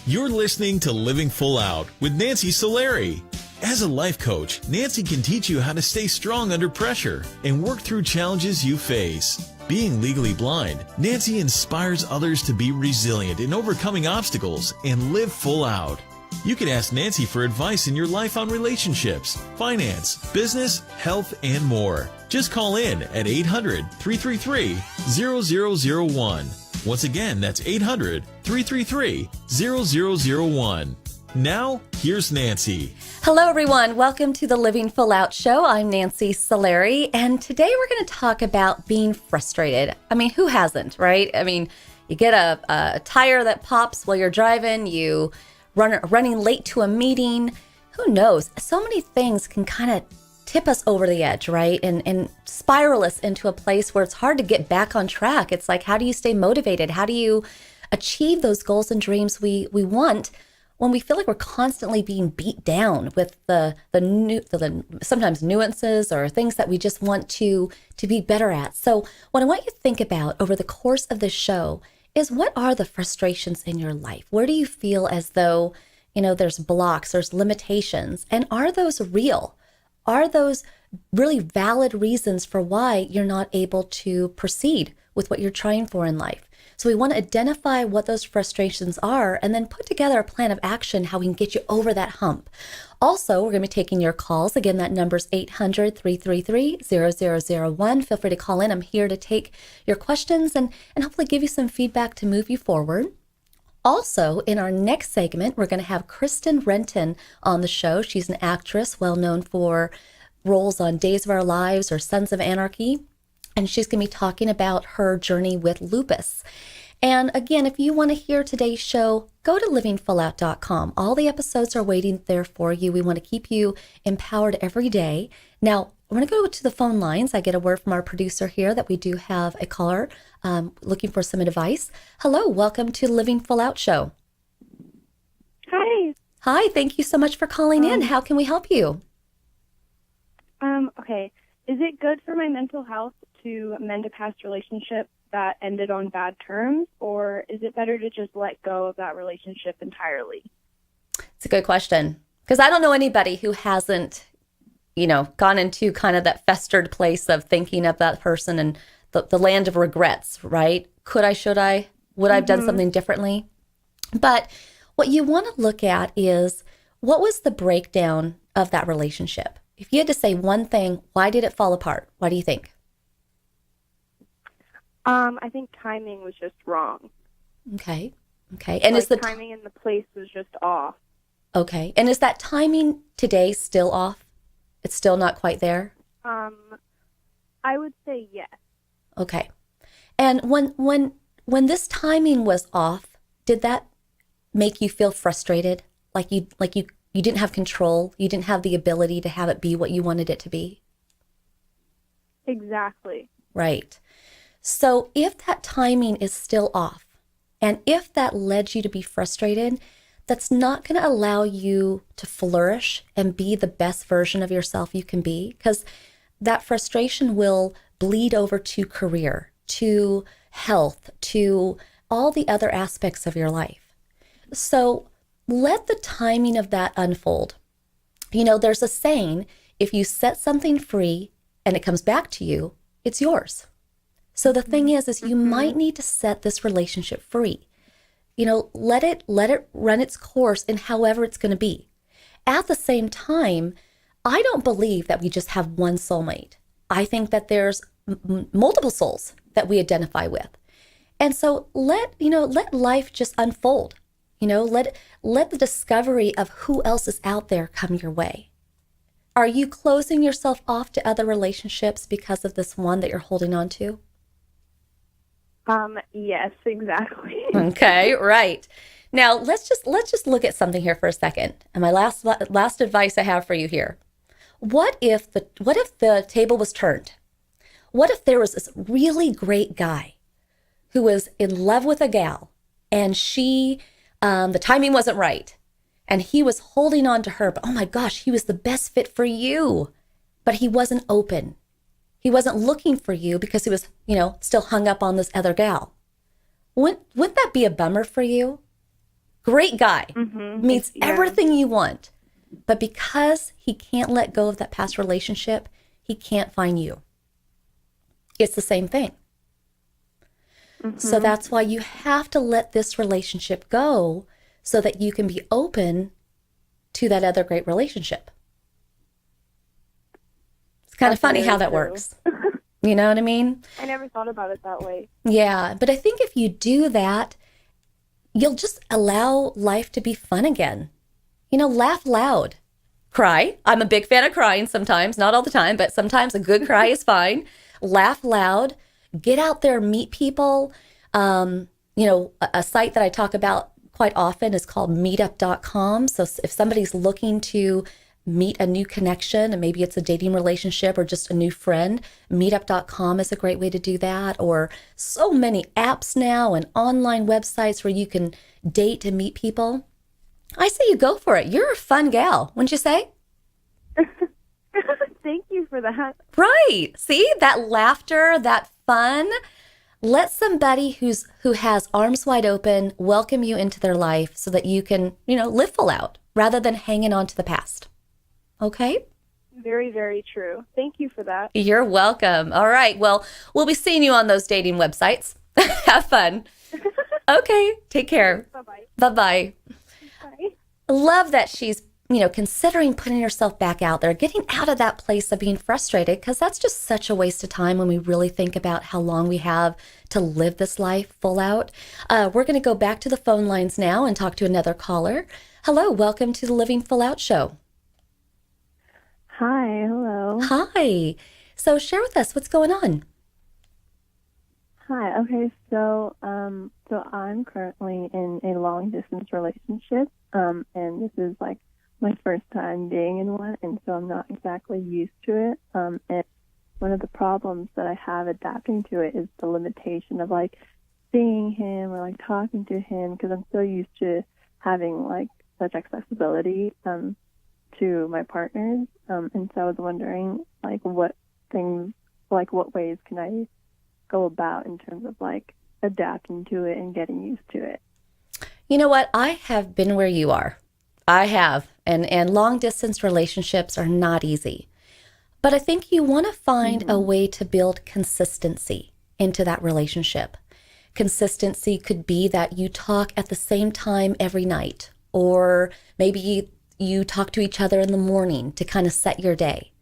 You're listening to Living Full Out with Nancy Solari. As a life coach, Nancy can teach you how to stay strong under pressure and work through challenges you face. Being legally blind, Nancy inspires others to be resilient in overcoming obstacles and live full out. You can ask Nancy for advice in your life on relationships, finance, business, health, and more. Just call in at 800-333-0001. Once again, that's 800-333-0001. Now, here's Nancy. Hello, everyone. Welcome to the Living Full Out Show. I'm Nancy Solari, and today we're going to talk about being frustrated. I mean, who hasn't, right? I mean, you get a tire that pops while you're driving, you running late to a meeting. Who knows? So many things can kind of tip us over the edge, right? And spiral us into a place where it's hard to get back on track. It's like, how do you stay motivated? How do you achieve those goals and dreams we want when we feel like we're constantly being beat down with the sometimes nuances or things that we just want to be better at? So what I want you to think about over the course of this show is, what are the frustrations in your life? Where do you feel as though, there's blocks, there's limitations, and are those real? Are those really valid reasons for why you're not able to proceed with what you're trying for in life? So we want to identify what those frustrations are and then put together a plan of action, how we can get you over that hump. Also, we're going to be taking your calls. Again, that number's 800-333-0001. Feel free to call in. I'm here to take your questions and hopefully give you some feedback to move you forward. Also, in our next segment, we're going to have Kristen Renton on the show. She's an actress well known for roles on Days of Our Lives or Sons of Anarchy. And she's going to be talking about her journey with lupus. And again, if you want to hear today's show, go to livingfullout.com. All the episodes are waiting there for you. We want to keep you empowered every day. Now, I'm going to go to the phone lines. I get a word from our producer here that we do have a caller looking for some advice. Hello, welcome to the Living Full Out Show. Hi. Hi, thank you so much for calling in. How can we help you? Okay. Is it good for my mental health to mend a past relationship that ended on bad terms, or is it better to just let go of that relationship entirely? It's a good question, because I don't know anybody who hasn't, gone into kind of that festered place of thinking of that person and the land of regrets, right? Could I, should I, would I have done something differently? But what you want to look at is, what was the breakdown of that relationship? If you had to say one thing, why did it fall apart? Why do you think? I think timing was just wrong. Okay. And is the timing and the place was just off. Okay. And is that timing today still off? It's still not quite there? I would say yes. Okay. And when this timing was off, did that make you feel frustrated? Like you didn't have control, you didn't have the ability to have it be what you wanted it to be? Exactly. Right. So if that timing is still off, and if that led you to be frustrated, that's not going to allow you to flourish and be the best version of yourself you can be, because that frustration will bleed over to career, to health, to all the other aspects of your life. So let the timing of that unfold. There's a saying, if you set something free and it comes back to you, it's yours. So the thing is you might need to set this relationship free. Let it run its course in however it's going to be. At the same time, I don't believe that we just have one soulmate. I think that there's multiple souls that we identify with. And so let life just unfold. Let the discovery of who else is out there come your way. Are you closing yourself off to other relationships because of this one that you're holding on to? Yes, exactly. Okay, right. Now let's just look at something here for a second. And my last advice I have for you here. What if the table was turned? What if there was this really great guy who was in love with a gal, and she the timing wasn't right, and he was holding on to her, but oh my gosh, he was the best fit for you, but he wasn't open. He wasn't looking for you because he was, still hung up on this other gal. Wouldn't that be a bummer for you? Great guy. Meets Yeah. everything you want. But because he can't let go of that past relationship, he can't find you. It's the same thing. So that's why you have to let this relationship go so that you can be open to that other great relationship. It's kind of funny how that works. You know what I mean? I never thought about it that way. Yeah, but I think if you do that, you'll just allow life to be fun again. You know, laugh loud. Cry. I'm a big fan of crying sometimes, not all the time, but sometimes a good cry is fine. Laugh loud. Get out there, meet people. You know, a site that I talk about quite often is called meetup.com. So if somebody's looking to meet a new connection, and maybe it's a dating relationship or just a new friend, meetup.com is a great way to do that. Or so many apps now and online websites where you can date and meet people. I say you go for it. You're a fun gal, wouldn't you say? Thank you for that. Right. See, that laughter, that fun. Let somebody who has arms wide open welcome you into their life so that you can, you know, live full out rather than hanging on to the past. Okay? Very, very true. Thank you for that. You're welcome. All right. Well, we'll be seeing you on those dating websites. Have fun. Okay. Take care. Bye-bye. Bye-bye. Bye. Love that she's, you know, considering putting herself back out there, getting out of that place of being frustrated, because that's just such a waste of time when we really think about how long we have to live this life full out. We're going to go back to the phone lines now and talk to another caller. Hello. Welcome to the Living Full Out Show. Hi. Hello. Hi. So share with us what's going on. Hi. Okay. So I'm currently in a long distance relationship. And this is like my first time being in one, and so I'm not exactly used to it. And one of the problems that I have adapting to it is the limitation of like seeing him or like talking to him, because I'm so used to having like such accessibility to my partners. And so I was wondering like what ways can I go about in terms of like adapting to it and getting used to it. You know what? I have been where you are. I have. And long distance relationships are not easy. But I think you want to find a way to build consistency into that relationship. Consistency could be that you talk at the same time every night, or maybe you talk to each other in the morning to kind of set your day.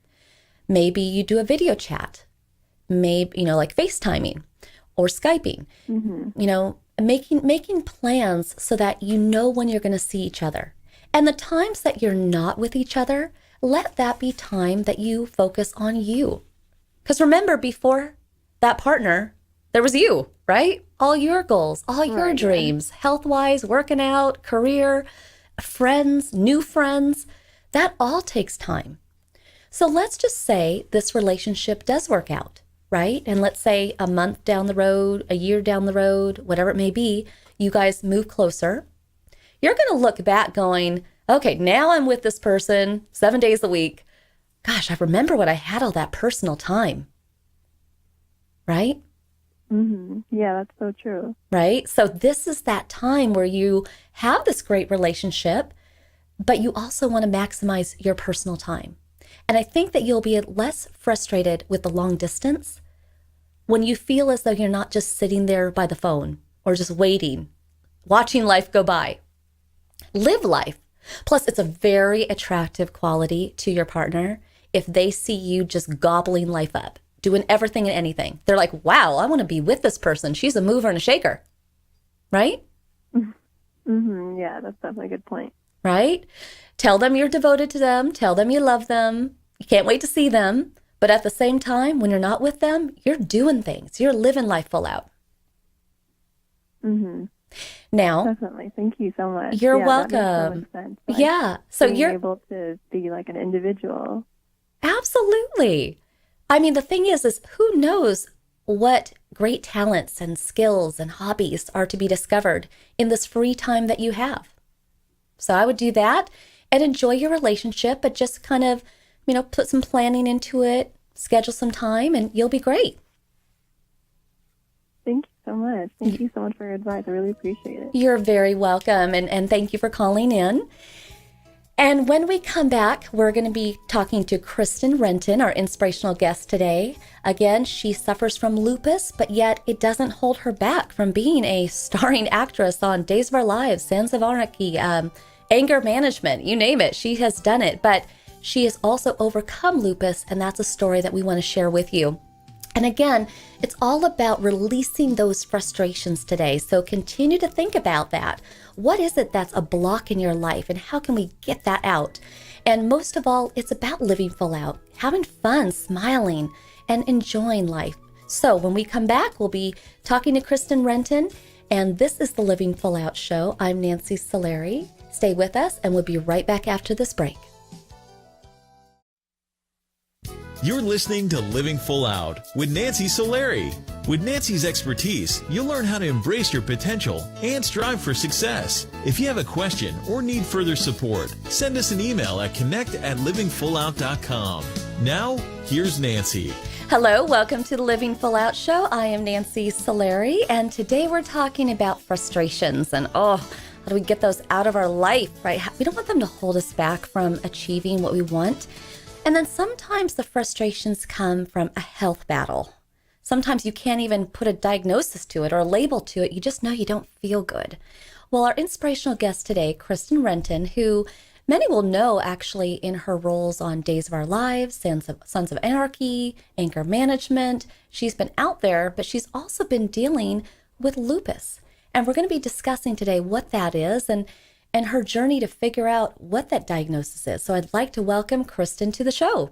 Maybe you do a video chat, maybe, you know, like FaceTiming or Skyping, you know, making plans so that you know when you're going to see each other. And the times that you're not with each other, let that be time that you focus on you. Because remember, before that partner, there was you, right? All your goals, all your dreams, health-wise, working out, career, friends, new friends, that all takes time. So let's just say this relationship does work out, right? And let's say a month down the road, a year down the road, whatever it may be, you guys move closer. You're going to look back going, okay, now I'm with this person 7 days a week. Gosh, I remember when I had all that personal time, right? Yeah, that's so true. Right? So this is that time where you have this great relationship, but you also want to maximize your personal time. And I think that you'll be less frustrated with the long distance when you feel as though you're not just sitting there by the phone or just waiting, watching life go by. Live life. Plus, it's a very attractive quality to your partner if they see you just gobbling life up, doing everything and anything. They're like, wow, I want to be with this person. She's a mover and a shaker. Right? Yeah, that's definitely a good point. Right? Tell them you're devoted to them. Tell them you love them. You can't wait to see them. But at the same time, when you're not with them, you're doing things. You're living life full out. Now, Definitely. Thank you so much. You're That welcome. makes so much sense. Like, Yeah. So being you're able to be like an individual. absolutely. I mean, the thing is who knows what great talents and skills and hobbies are to be discovered in this free time that you have. So I would do that and enjoy your relationship, but just kind of, you know, put some planning into it, schedule some time, and you'll be great. Thank you so much. Thank you so much for your advice. I really appreciate it. You're very welcome, and thank you for calling in. And when we come back, we're going to be talking to Kristen Renton, our inspirational guest today. Again, she suffers from lupus, but yet it doesn't hold her back from being a starring actress on Days of Our Lives, Sons of Anarchy, Anger Management, you name it. She has done it, but she has also overcome lupus, and that's a story that we want to share with you. And again, it's all about releasing those frustrations today. So continue to think about that. What is it that's a block in your life, and how can we get that out? And most of all, it's about living full out, having fun, smiling, and enjoying life. So when we come back, we'll be talking to Kristen Renton, and this is the Living Full Out Show. I'm Nancy Solari. Stay with us, and we'll be right back after this break. You're listening to Living Full Out with Nancy Solari. With Nancy's expertise, you'll learn how to embrace your potential and strive for success. If you have a question or need further support, send us an email at connect@livingfullout.com. Now, here's Nancy. Hello, welcome to the Living Full Out Show. I am Nancy Solari, and today we're talking about frustrations and how do we get those out of our life, right? We don't want them to hold us back from achieving what we want. And then sometimes the frustrations come from a health battle. Sometimes you can't even put a diagnosis to it or a label to it. You just know you don't feel good. Well, our inspirational guest today, Kristen Renton, who many will know actually in her roles on Days of Our Lives, Sons of Anarchy, Anger Management. She's been out there, but she's also been dealing with lupus. And we're going to be discussing today what that is and her journey to figure out what that diagnosis is. So I'd like to welcome Kristen to the show.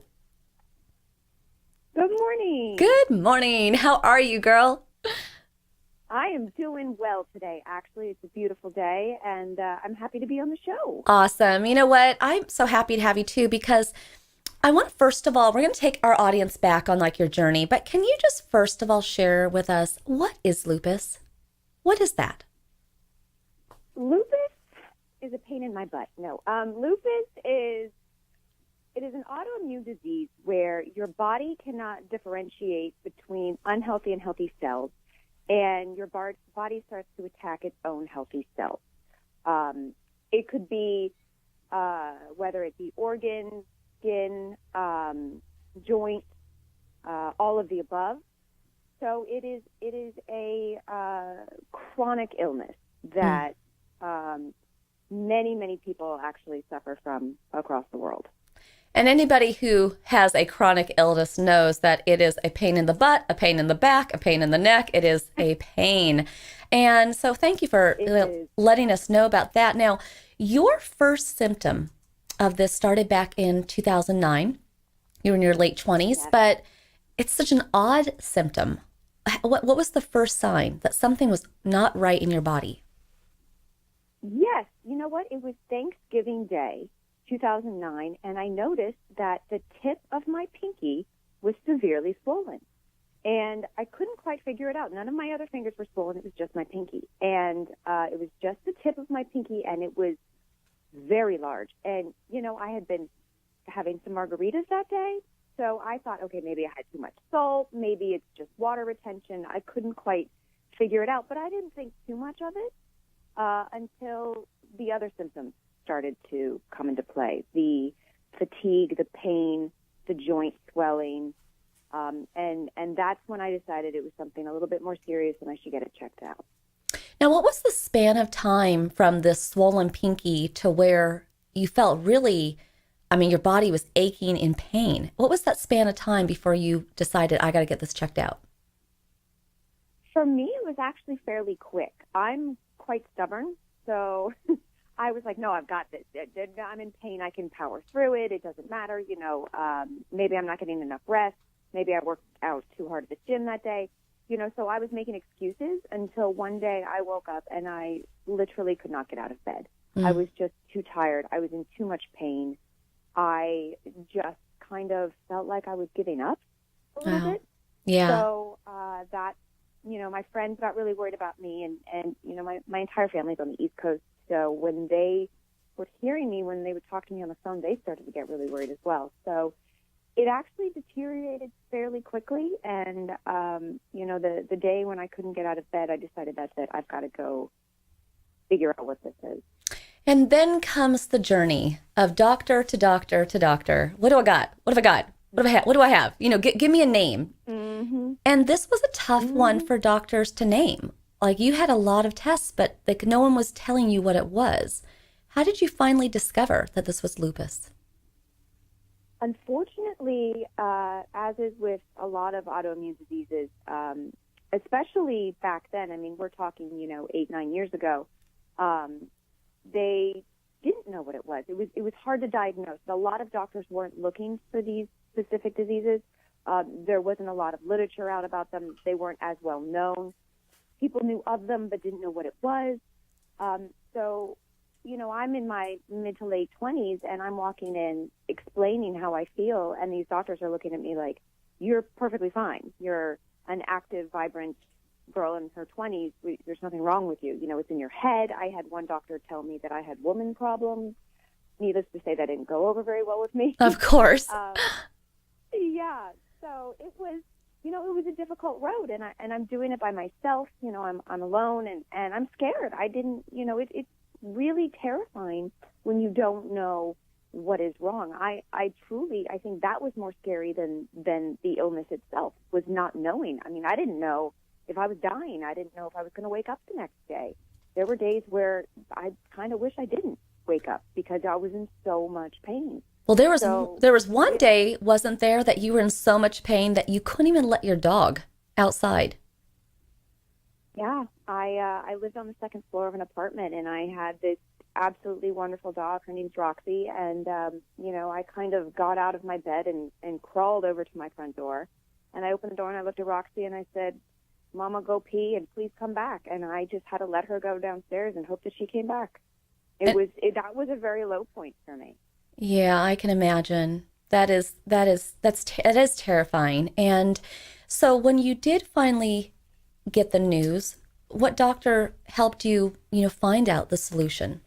Good morning. Good morning. How are you, girl? I am doing well today. Actually, it's a beautiful day, and I'm happy to be on the show. Awesome. You know what? I'm so happy to have you too, because I want to, first of all, we're going to take our audience back on like your journey, but can you just first of all share with us, what is lupus? What is that? Lupus is a pain in my butt. No, lupus is an autoimmune disease where your body cannot differentiate between unhealthy and healthy cells, and your body starts to attack its own healthy cells. It could be whether it be organs, skin, joints, all of the above. So it is a chronic illness that many people actually suffer from across the world. And anybody who has a chronic illness knows that it is a pain in the butt, a pain in the back, a pain in the neck. It is a pain. And so thank you for letting us know about that. Now, your first symptom of this started back in 2009. You were in your late 20s, yes. But it's such an odd symptom. What was the first sign that something was not right in your body? Yes. You know what? It was Thanksgiving Day, 2009, and I noticed that the tip of my pinky was severely swollen. And I couldn't quite figure it out. None of my other fingers were swollen. It was just my pinky. And it was just the tip of my pinky, and it was very large. And, you know, I had been having some margaritas that day, so I thought, okay, maybe I had too much salt. Maybe it's just water retention. I couldn't quite figure it out, but I didn't think too much of it until the other symptoms started to come into play. The fatigue, the pain, the joint swelling, and that's when I decided it was something a little bit more serious and I should get it checked out. Now, what was the span of time from this swollen pinky to where you felt really, your body was aching in pain? What was that span of time before you decided, I got to get this checked out? For me, it was actually fairly quick. I'm quite stubborn, so I was like, no, I've got this. I'm in pain. I can power through it. It doesn't matter. Maybe I'm not getting enough rest. Maybe I worked out too hard at the gym that day. So I was making excuses until one day I woke up and I literally could not get out of bed. I was just too tired. I was in too much pain. I just kind of felt like I was giving up a little bit. Yeah. So that, my friends got really worried about me, and my entire family's on the East Coast. So when they were hearing me, when they would talk to me on the phone, they started to get really worried as well. So it actually deteriorated fairly quickly. And, the day when I couldn't get out of bed, I decided that's it. I've got to go figure out what this is. And then comes the journey of doctor to doctor to doctor. What do I got? What have I got? What do I have? Give me a name. Mm-hmm. And this was a tough one for doctors to name. Like, you had a lot of tests, but no one was telling you what it was. How did you finally discover that this was lupus? Unfortunately, as is with a lot of autoimmune diseases, especially back then, I mean, we're talking, 8-9 years ago, they didn't know what it was. It was hard to diagnose. A lot of doctors weren't looking for these specific diseases. There wasn't a lot of literature out about them. They weren't as well known. People knew of them but didn't know what it was. So, I'm in my mid to late 20s, and I'm walking in explaining how I feel, and these doctors are looking at me like, you're perfectly fine. You're an active, vibrant girl in her 20s. There's nothing wrong with you. It's in your head. I had one doctor tell me that I had woman problems. Needless to say, that didn't go over very well with me. Of course. Yeah. So it was, it was a difficult road, and I'm doing it by myself. I'm alone, and I'm scared. I didn't, it's really terrifying when you don't know what is wrong. I think that was more scary than the illness itself, was not knowing. I mean, I didn't know if I was dying. I didn't know if I was going to wake up the next day. There were days where I kind of wish I didn't wake up because I was in so much pain. Well, there was one day, wasn't there, that you were in so much pain that you couldn't even let your dog outside? Yeah, I lived on the second floor of an apartment, and I had this absolutely wonderful dog. Her name's Roxy, and I kind of got out of my bed and crawled over to my front door, and I opened the door and I looked at Roxy and I said, "Mama, go pee and please come back." And I just had to let her go downstairs and hope that she came back. That was a very low point for me. Yeah, I can imagine. That is terrifying. And so when you did finally get the news, what doctor helped you, find out the solution?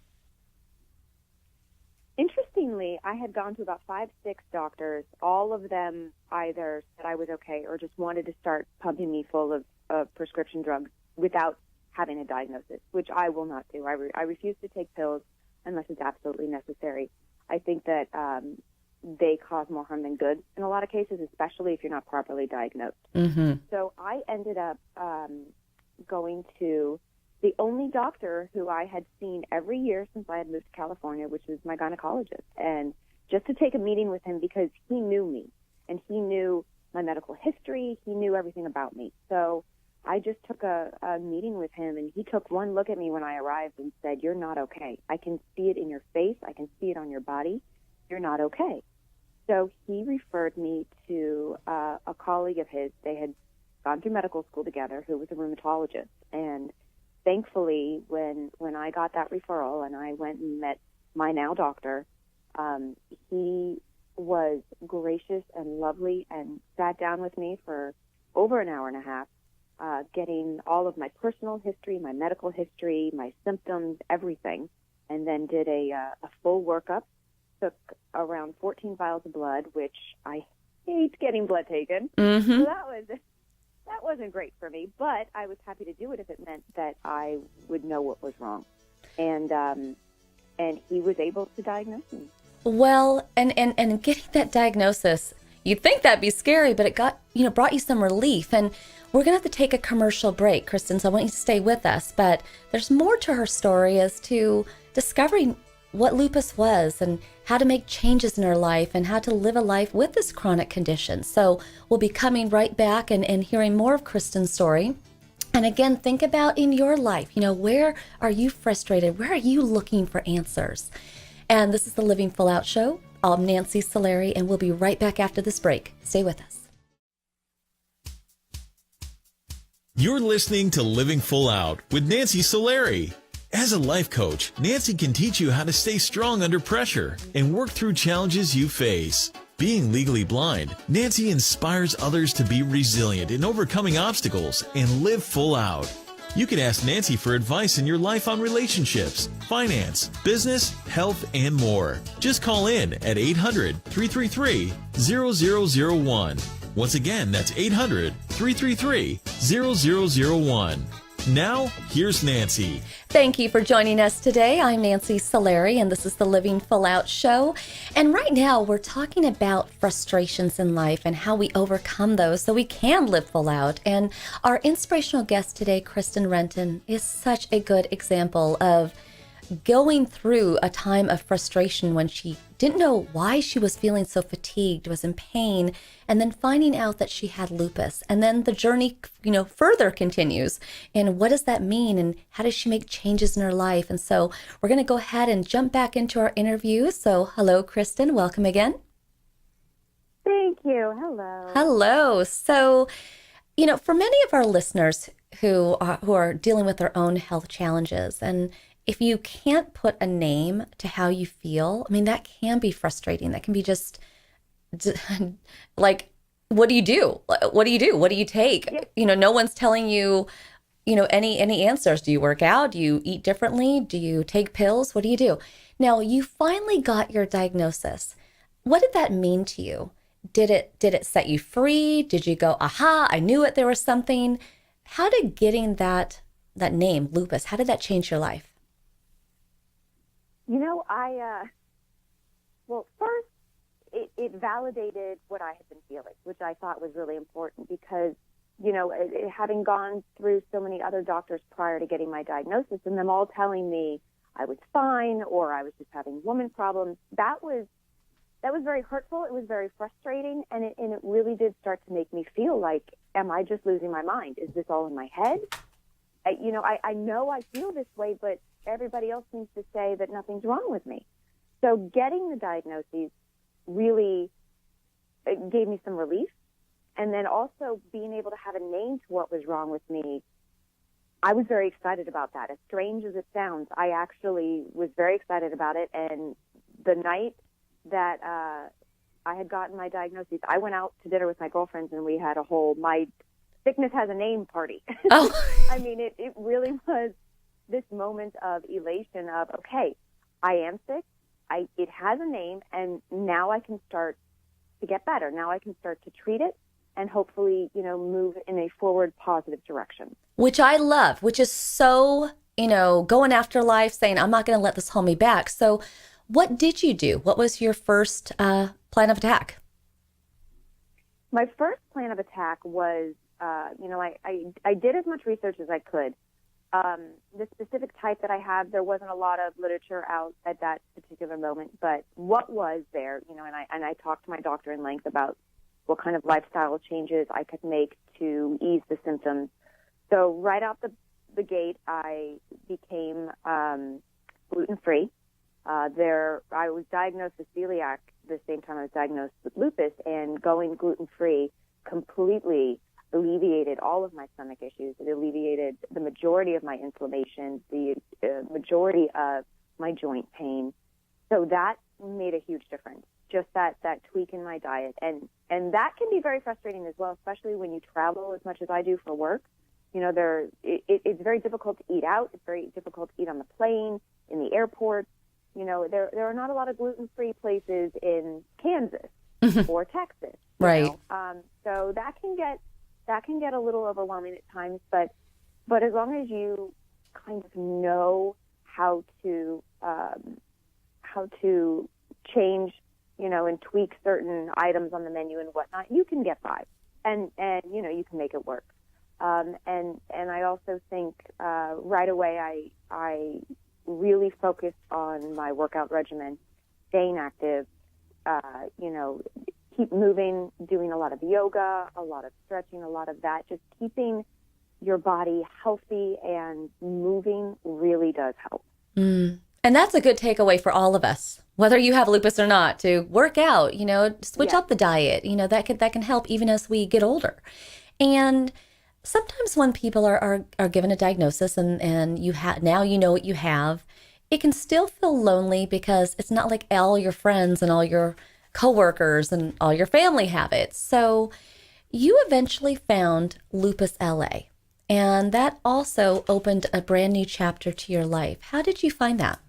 Interestingly, I had gone to about 5-6 doctors. All of them either said I was okay or just wanted to start pumping me full of prescription drugs without having a diagnosis, which I will not do. I refuse to take pills unless it's absolutely necessary. I think that they cause more harm than good in a lot of cases, especially if you're not properly diagnosed. Mm-hmm. So I ended up going to the only doctor who I had seen every year since I had moved to California, which was my gynecologist, and just to take a meeting with him because he knew me and he knew my medical history. He knew everything about me. So I just took a meeting with him, and he took one look at me when I arrived and said, "You're not okay. I can see it in your face. I can see it on your body. You're not okay." So he referred me to a colleague of his. They had gone through medical school together, who was a rheumatologist. And thankfully, when I got that referral and I went and met my now doctor, he was gracious and lovely and sat down with me for over an hour and a half, getting all of my personal history, my medical history, my symptoms, everything, and then did a full workup. Took around 14 vials of blood, which I hate getting blood taken. Mm-hmm. So that wasn't great for me, but I was happy to do it if it meant that I would know what was wrong. And he was able to diagnose me. Well, and getting that diagnosis, you'd think that'd be scary, but it brought you some relief. And we're going to have to take a commercial break, Kristen, so I want you to stay with us. But there's more to her story as to discovering what lupus was and how to make changes in her life and how to live a life with this chronic condition. So we'll be coming right back and hearing more of Kristen's story. And again, think about in your life, where are you frustrated? Where are you looking for answers? And this is the Living Full Out Show. I'm Nancy Solari, and we'll be right back after this break. Stay with us. You're listening to Living Full Out with Nancy Solari. As a life coach, Nancy can teach you how to stay strong under pressure and work through challenges you face. Being legally blind, Nancy inspires others to be resilient in overcoming obstacles and live full out. You can ask Nancy for advice in your life on relationships, finance, business, health, and more. Just call in at 800-333-0001. Once again, that's 800-333-0001. Now, here's Nancy. Thank you for joining us today. I'm Nancy Solari, and this is the Living Full Out Show. And right now, we're talking about frustrations in life and how we overcome those so we can live full out. And our inspirational guest today, Kristen Renton, is such a good example of going through a time of frustration when she didn't know why she was feeling so fatigued, was in pain, and then finding out that she had lupus. And then the journey, further continues. And what does that mean? And how does she make changes in her life? And so we're going to go ahead and jump back into our interview. So hello, Kristen. Welcome again. Thank you. Hello. Hello. So, for many of our listeners who are dealing with their own health challenges, and if you can't put a name to how you feel, that can be frustrating. That can be just like, what do you do? What do you do? What do you take? Yeah. No one's telling you, any answers. Do you work out? Do you eat differently? Do you take pills? What do you do? Now, you finally got your diagnosis. What did that mean to you? Did it set you free? Did you go, aha, I knew it, there was something? How did getting that name, lupus, how did that change your life? First, it validated what I had been feeling, which I thought was really important because, having gone through so many other doctors prior to getting my diagnosis and them all telling me I was fine or I was just having woman problems, that was very hurtful. It was very frustrating, and it really did start to make me feel like, am I just losing my mind? Is this all in my head? I know I feel this way, but everybody else seems to say that nothing's wrong with me. So getting the diagnoses really gave me some relief. And then also being able to have a name to what was wrong with me, I was very excited about that. As strange as it sounds, I actually was very excited about it. And the night that I had gotten my diagnosis, I went out to dinner with my girlfriends and we had a whole My Sickness Has a Name party. Oh. It really was this moment of elation of, okay, I am sick. It has a name, and now I can start to get better. Now I can start to treat it and hopefully, move in a forward positive direction. Which I love, which is so, going after life, saying, I'm not going to let this hold me back. So what did you do? What was your first plan of attack? My first plan of attack was, I did as much research as I could. The specific type that I have, there wasn't a lot of literature out at that particular moment, but what was there, and I talked to my doctor in length about what kind of lifestyle changes I could make to ease the symptoms. So right out the gate, I became gluten-free. I was diagnosed with celiac the same time I was diagnosed with lupus, and going gluten-free completely alleviated all of my stomach issues. It alleviated the majority of my inflammation, the majority of my joint pain. So that made a huge difference, just that tweak in my diet. And that can be very frustrating as well, especially when you travel as much as I do for work. It's very difficult to eat out. It's very difficult to eat on the plane, in the airport. There are not a lot of gluten-free places in Kansas or Texas. Right. So that can get a little overwhelming at times, but as long as you kind of know how to change, and tweak certain items on the menu and whatnot, you can get by, and you can make it work. And I also think right away I really focused on my workout regimen, staying active, keep moving, doing a lot of yoga, a lot of stretching, a lot of that. Just keeping your body healthy and moving really does help. And that's a good takeaway for all of us, whether you have lupus or not, to work out, switch up the diet, that can help even as we get older. And sometimes when people are given a diagnosis and now you know what you have, it can still feel lonely because it's not like all your friends and all your coworkers and all your family have it. So you eventually found Lupus LA. And that also opened a brand new chapter to your life. How did you find that?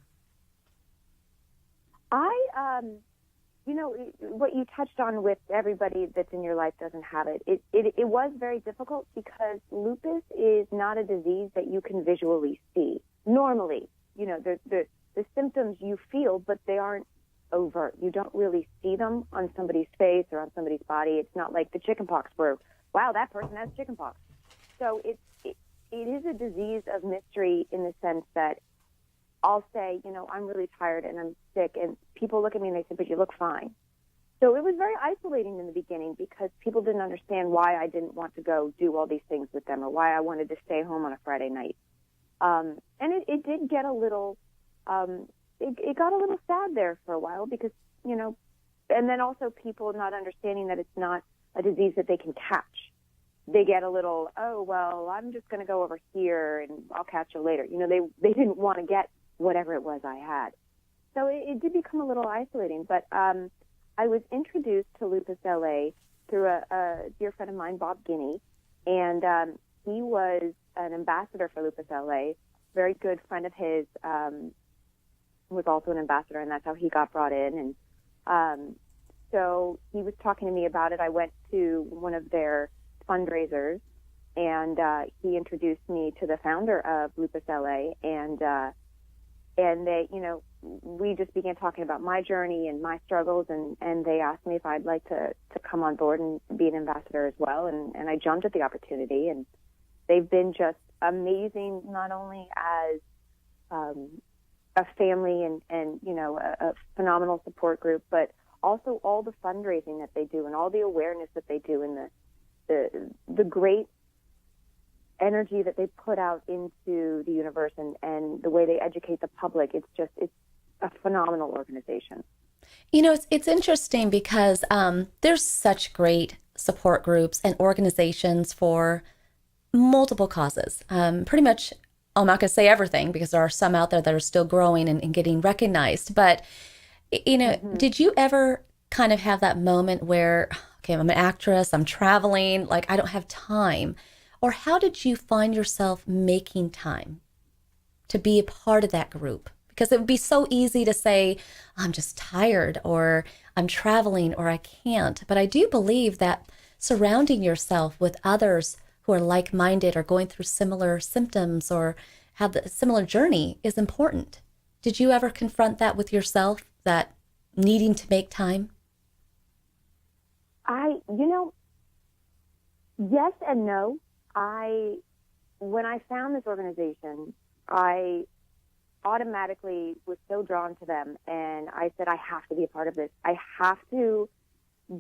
What you touched on with everybody that's in your life doesn't have it. It was very difficult because lupus is not a disease that you can visually see. Normally, the symptoms you feel, but they aren't overt. You don't really see them on somebody's face or on somebody's body. It's not like the chickenpox where, wow, that person has chickenpox. So it is a disease of mystery in the sense that I'll say, I'm really tired and I'm sick, and people look at me and they say, but you look fine. So it was very isolating in the beginning because people didn't understand why I didn't want to go do all these things with them or why I wanted to stay home on a Friday night. And it did get a little, it got a little sad there for a while because, and then also people not understanding that it's not a disease that they can catch. They get a little, oh, well, I'm just going to go over here and I'll catch you later. They didn't want to get whatever it was I had. So it did become a little isolating. But I was introduced to Lupus LA through a dear friend of mine, Bob Guinea, and he was an ambassador for Lupus LA. Very good friend of his was also an ambassador, and that's how he got brought in. And so he was talking to me about it. I went to one of their fundraisers, and he introduced me to the founder of Lupus LA, and they, we just began talking about my journey and my struggles, and they asked me if I'd like to come on board and be an ambassador as well, and I jumped at the opportunity, and they've been just amazing, not only as a family and a phenomenal support group, but also all the fundraising that they do and all the awareness that they do and the great energy that they put out into the universe and the way they educate the public. It's a phenomenal organization. It's interesting because there's such great support groups and organizations for multiple causes. Pretty much, I'm not going to say everything because there are some out there that are still growing and getting recognized. But, did you ever kind of have that moment where, okay, I'm an actress, I'm traveling, like I don't have time? Or how did you find yourself making time to be a part of that group? Because it would be so easy to say, I'm just tired, or I'm traveling, or I can't. But I do believe that surrounding yourself with others who are like-minded or going through similar symptoms or have a similar journey is important. Did you ever confront that with yourself, that needing to make time? Yes and no. When I found this organization, I automatically was so drawn to them, and I said, I have to be a part of this. I have to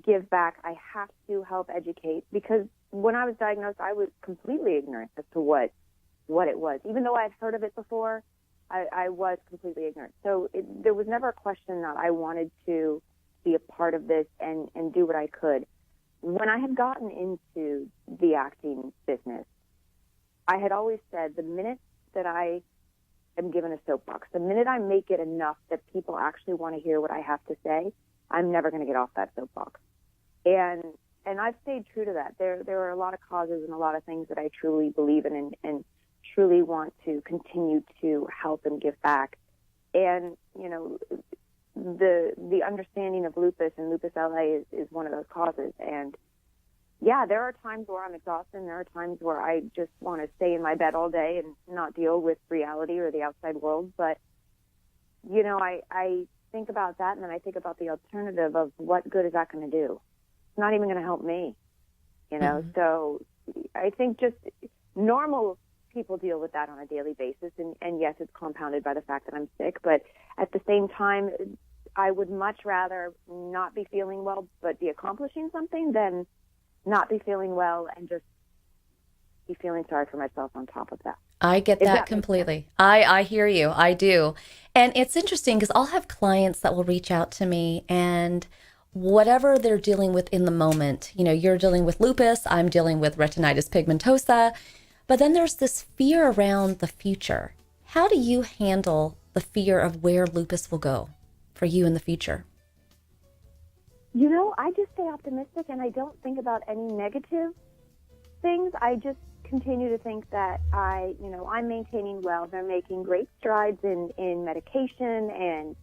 give back. I have to help educate, because when I was diagnosed, I was completely ignorant as to what it was. Even though I had heard of it before, I was completely ignorant. So there was never a question that I wanted to be a part of this and do what I could. When I had gotten into the acting business, I had always said the minute that I am given a soapbox, the minute I make it enough that people actually want to hear what I have to say, I'm never going to get off that soapbox. And I've stayed true to that. There are a lot of causes and a lot of things that I truly believe in and truly want to continue to help and give back. And, the understanding of lupus and Lupus LA is one of those causes. And yeah, there are times where I'm exhausted, and there are times where I just want to stay in my bed all day and not deal with reality or the outside world. But, I think about that, and then I think about the alternative of what good is that going to do? It's not even going to help me, Mm-hmm. So I think just normal people deal with that on a daily basis. And yes, it's compounded by the fact that I'm sick, but at the same time, I would much rather not be feeling well, but be accomplishing something than not be feeling well and just be feeling sorry for myself on top of that. I get that completely. I hear you. I do. And it's interesting because I'll have clients that will reach out to me, and whatever they're dealing with in the moment, you're dealing with lupus, I'm dealing with retinitis pigmentosa, but then there's this fear around the future. How do you handle the fear of where lupus will go for you in the future? I just stay optimistic, and I don't think about any negative things. I just continue to think that I'm maintaining well. They're making great strides in medication and,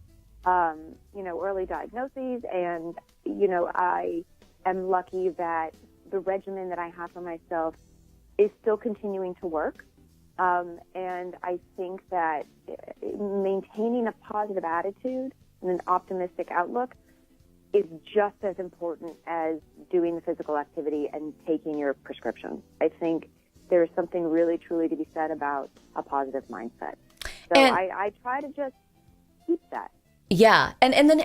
early diagnoses. And, I am lucky that the regimen that I have for myself is still continuing to work. And I think that maintaining a positive attitude and an optimistic outlook is just as important as doing the physical activity and taking your prescription. I think there's something really, truly to be said about a positive mindset. So I try to just keep that. Yeah. And then,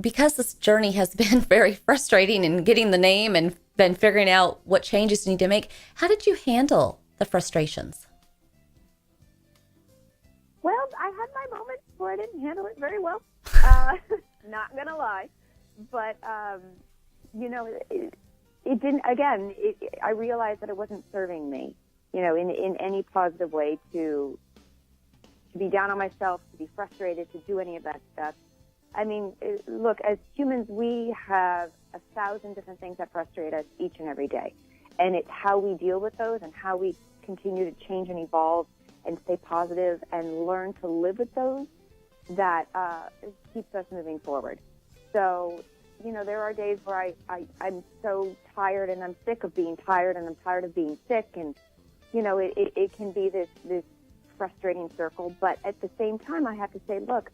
because this journey has been very frustrating in getting the name and then figuring out what changes you need to make, how did you handle the frustrations? Well, I had my moments where I didn't handle it very well. Not going to lie. But, it didn't, again, I realized that it wasn't serving me, in any positive way to be down on myself, to be frustrated, to do any of that stuff. I mean, look, as humans, we have 1,000 different things that frustrate us each and every day. And it's how we deal with those and how we continue to change and evolve and stay positive and learn to live with those that keeps us moving forward. So, there are days where I'm so tired and I'm sick of being tired and I'm tired of being sick. And, it can be this frustrating circle. But at the same time, I have to say, look,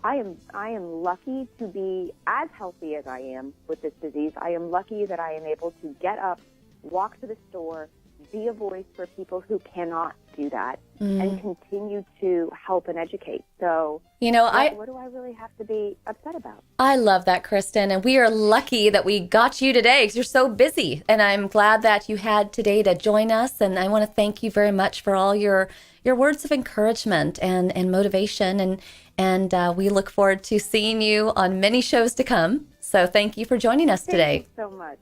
I am lucky to be as healthy as I am with this disease. I am lucky that I am able to get up, walk to the store, be a voice for people who cannot do that, and continue to help and educate. So, what do I really have to be upset about? I love that, Kristen. And we are lucky that we got you today because you're so busy. And I'm glad that you had today to join us. And I want to thank you very much for all your words of encouragement and motivation. And we look forward to seeing you on many shows to come. So thank you for joining us today. Thank you so much.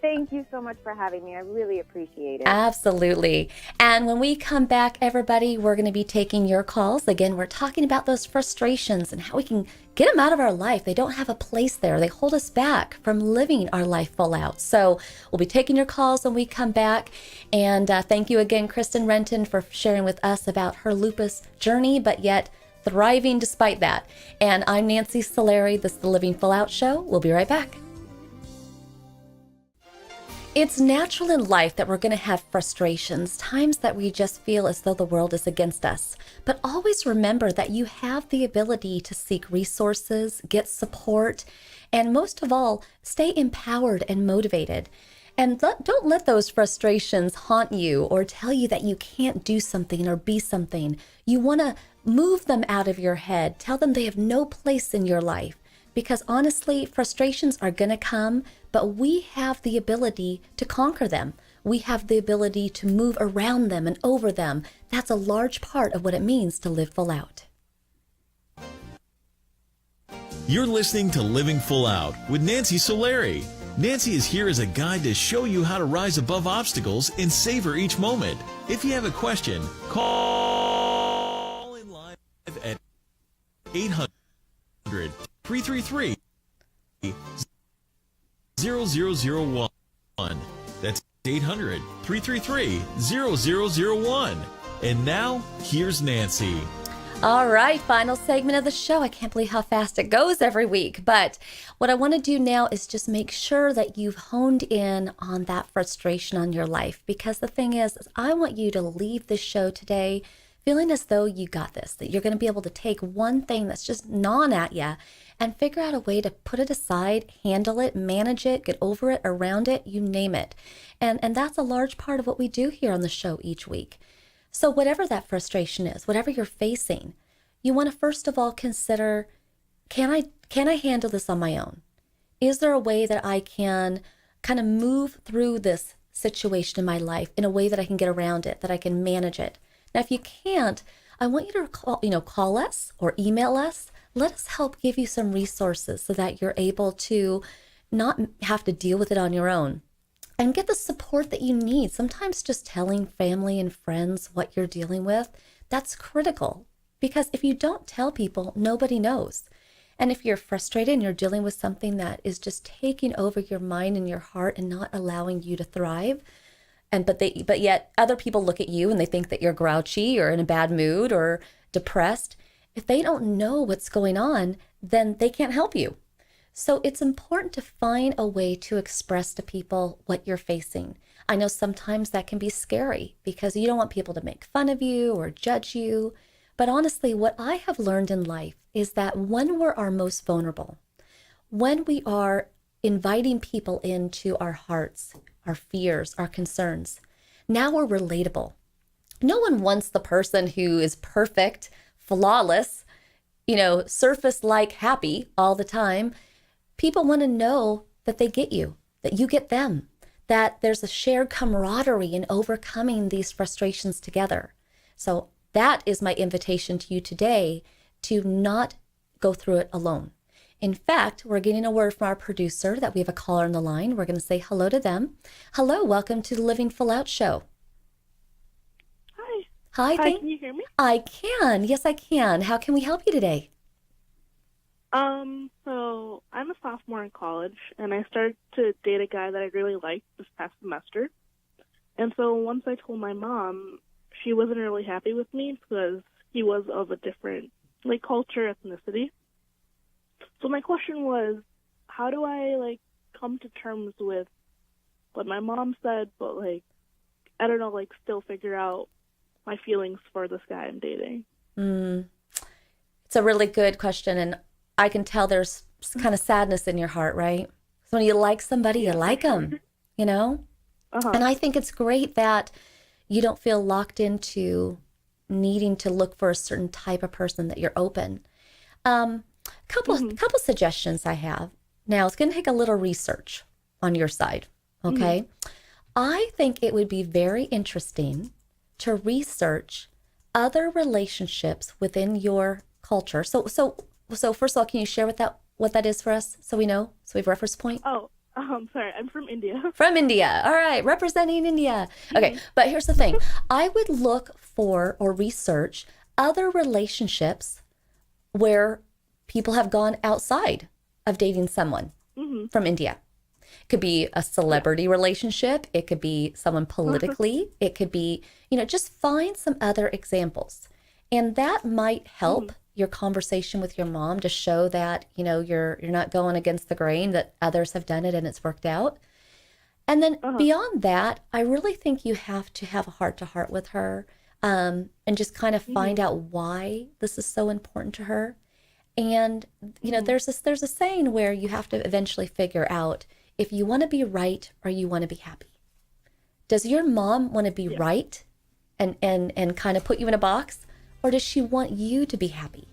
Thank you so much for having me. I really appreciate it. Absolutely. And when we come back, everybody, we're going to be taking your calls. Again, we're talking about those frustrations and how we can get them out of our life. They don't have a place there. They hold us back from living our life full out. So we'll be taking your calls when we come back. And thank you again, Kristen Renton, for sharing with us about her lupus journey, but yet thriving despite that. And I'm Nancy Solari. This is the Living Full Out Show. We'll be right back. It's natural in life that we're going to have frustrations, times that we just feel as though the world is against us. But always remember that you have the ability to seek resources, get support, and most of all, stay empowered and motivated. And don't let those frustrations haunt you or tell you that you can't do something or be something. You want to move them out of your head. Tell them they have no place in your life. Because honestly, frustrations are going to come, but we have the ability to conquer them. We have the ability to move around them and over them. That's a large part of what it means to live full out. You're listening to Living Full Out with Nancy Solari. Nancy is here as a guide to show you how to rise above obstacles and savor each moment. If you have a question, call in live at 800-333-0001. That's 800-333-0001. And now, here's Nancy. All right, final segment of the show. I can't believe how fast it goes every week. But what I want to do now is just make sure that you've honed in on that frustration on your life. Because the thing is I want you to leave this show today feeling as though you got this, that you're going to be able to take one thing that's just gnawing at you and figure out a way to put it aside, handle it, manage it, get over it, around it, you name it. And that's a large part of what we do here on the show each week. So whatever that frustration is, whatever you're facing, you want to first of all consider, can I handle this on my own? Is there a way that I can kind of move through this situation in my life in a way that I can get around it, that I can manage it? Now, if you can't, I want you to call us or email us. Let us help give you some resources so that you're able to not have to deal with it on your own and get the support that you need. Sometimes just telling family and friends what you're dealing with, that's critical, because if you don't tell people, nobody knows. And if you're frustrated and you're dealing with something that is just taking over your mind and your heart and not allowing you to thrive, but yet other people look at you and they think that you're grouchy or in a bad mood or depressed. If they don't know what's going on, then they can't help you. So it's important to find a way to express to people what you're facing. I know sometimes that can be scary because you don't want people to make fun of you or judge you. But honestly, what I have learned in life is that when we're our most vulnerable, when we are inviting people into our hearts, our fears, our concerns, now we're relatable. No one wants the person who is perfect, flawless, surface-like happy all the time. People want to know that they get you, that you get them, that there's a shared camaraderie in overcoming these frustrations together. So that is my invitation to you today, to not go through it alone. In fact, we're getting a word from our producer that we have a caller on the line. We're going to say hello to them. Hello, welcome to the Living Full Out Show. Hi. Hi, Can you hear me? I can. Yes, I can. How can we help you today? So I'm a sophomore in college, and I started to date a guy that I really liked this past semester. And so once I told my mom, she wasn't really happy with me because he was of a different, culture, ethnicity. So my question was, how do I, come to terms with what my mom said, but, I don't know, still figure out my feelings for this guy I'm dating? It's a really good question, and I can tell there's kind of sadness in your heart, right? So when you like somebody, you like them, Uh-huh. And I think it's great that you don't feel locked into needing to look for a certain type of person, that you're open. Couple suggestions I have. Now, it's going to take a little research on your side, okay? I think it would be very interesting to research other relationships within your culture. So first of all, can you share what that is for us, so we know, so we have a reference point? Oh, sorry, I'm from India. From India. All right, representing India. Okay, but here's the thing. I would look for or research other relationships where people have gone outside of dating someone from India. It could be a celebrity relationship. It could be someone politically. It could be, just find some other examples. And that might help your conversation with your mom to show that, you're not going against the grain, that others have done it and it's worked out. And then beyond that, I really think you have to have a heart-to-heart with her, and just kind of find out why this is so important to her. And, there's a saying where you have to eventually figure out if you want to be right or you want to be happy. Does your mom want to be right and kind of put you in a box? Or does she want you to be happy?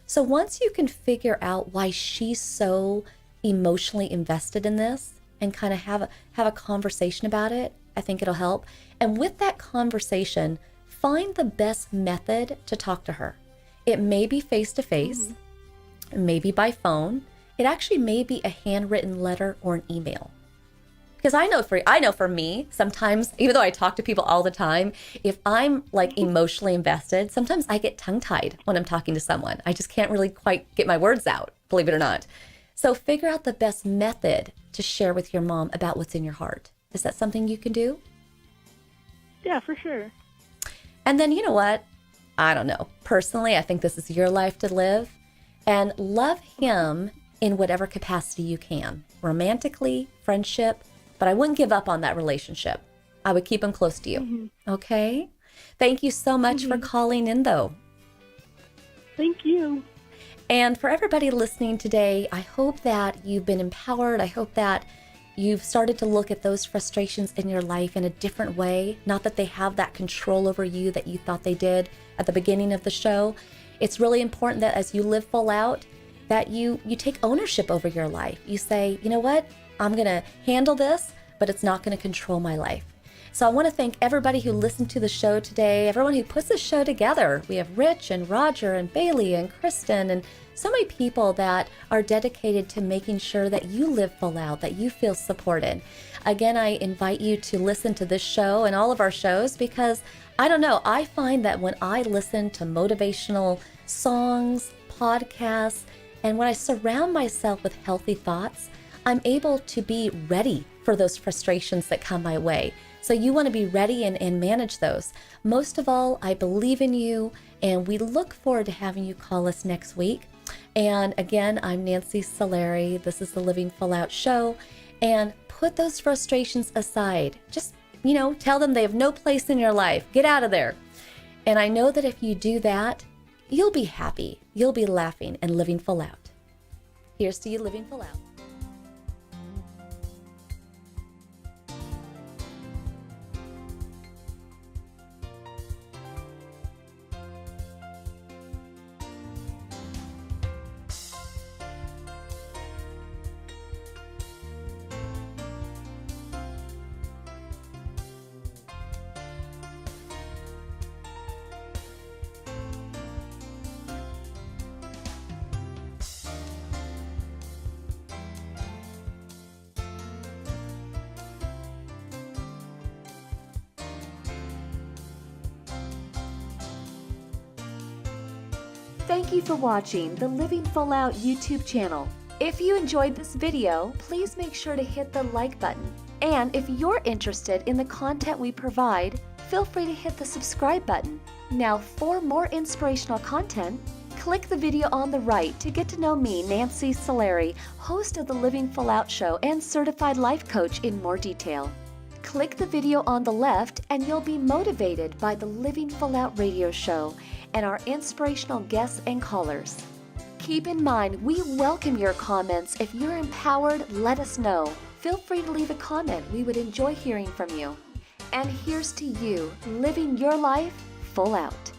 So once you can figure out why she's so emotionally invested in this and kind of have a conversation about it, I think it'll help. And with that conversation, find the best method to talk to her. It may be face-to-face, maybe by phone. It actually may be a handwritten letter or an email. Because I know for me, sometimes, even though I talk to people all the time, if I'm emotionally invested, sometimes I get tongue-tied when I'm talking to someone. I just can't really quite get my words out, believe it or not. So figure out the best method to share with your mom about what's in your heart. Is that something you can do? Yeah, for sure. And then, you know what? I don't know. Personally, I think this is your life to live. And love him in whatever capacity you can. Romantically, friendship. But I wouldn't give up on that relationship. I would keep him close to you. Okay? Thank you so much for calling in, though. Thank you. And for everybody listening today, I hope that you've been empowered. I hope that you've started to look at those frustrations in your life in a different way. Not that they have that control over you that you thought they did at the beginning of the show. It's really important that as you live full out, that you take ownership over your life. You say, you know what? I'm going to handle this, but it's not going to control my life. So I want to thank everybody who listened to the show today, everyone who puts the show together. We have Rich and Roger and Bailey and Kristen and so many people that are dedicated to making sure that you live full out, that you feel supported. Again, I invite you to listen to this show and all of our shows because, I don't know, I find that when I listen to motivational songs, podcasts, and when I surround myself with healthy thoughts, I'm able to be ready for those frustrations that come my way. So you want to be ready and manage those. Most of all, I believe in you, and we look forward to having you call us next week. And again, I'm Nancy Solari. This is the Living Full Out Show. And put those frustrations aside. Just, tell them they have no place in your life. Get out of there. And I know that if you do that, you'll be happy. You'll be laughing and living full out. Here's to you living full out. Thank you for watching the Living Full Out YouTube channel. If you enjoyed this video, please make sure to hit the like button. And if you're interested in the content we provide, feel free to hit the subscribe button. Now, for more inspirational content, click the video on the right to get to know me, Nancy Solari, host of the Living Full Out Show and certified life coach, in more detail. Click the video on the left and you'll be motivated by the Living Full Out radio show and our inspirational guests and callers. Keep in mind, we welcome your comments. If you're empowered, let us know. Feel free to leave a comment. We would enjoy hearing from you. And here's to you, living your life full out.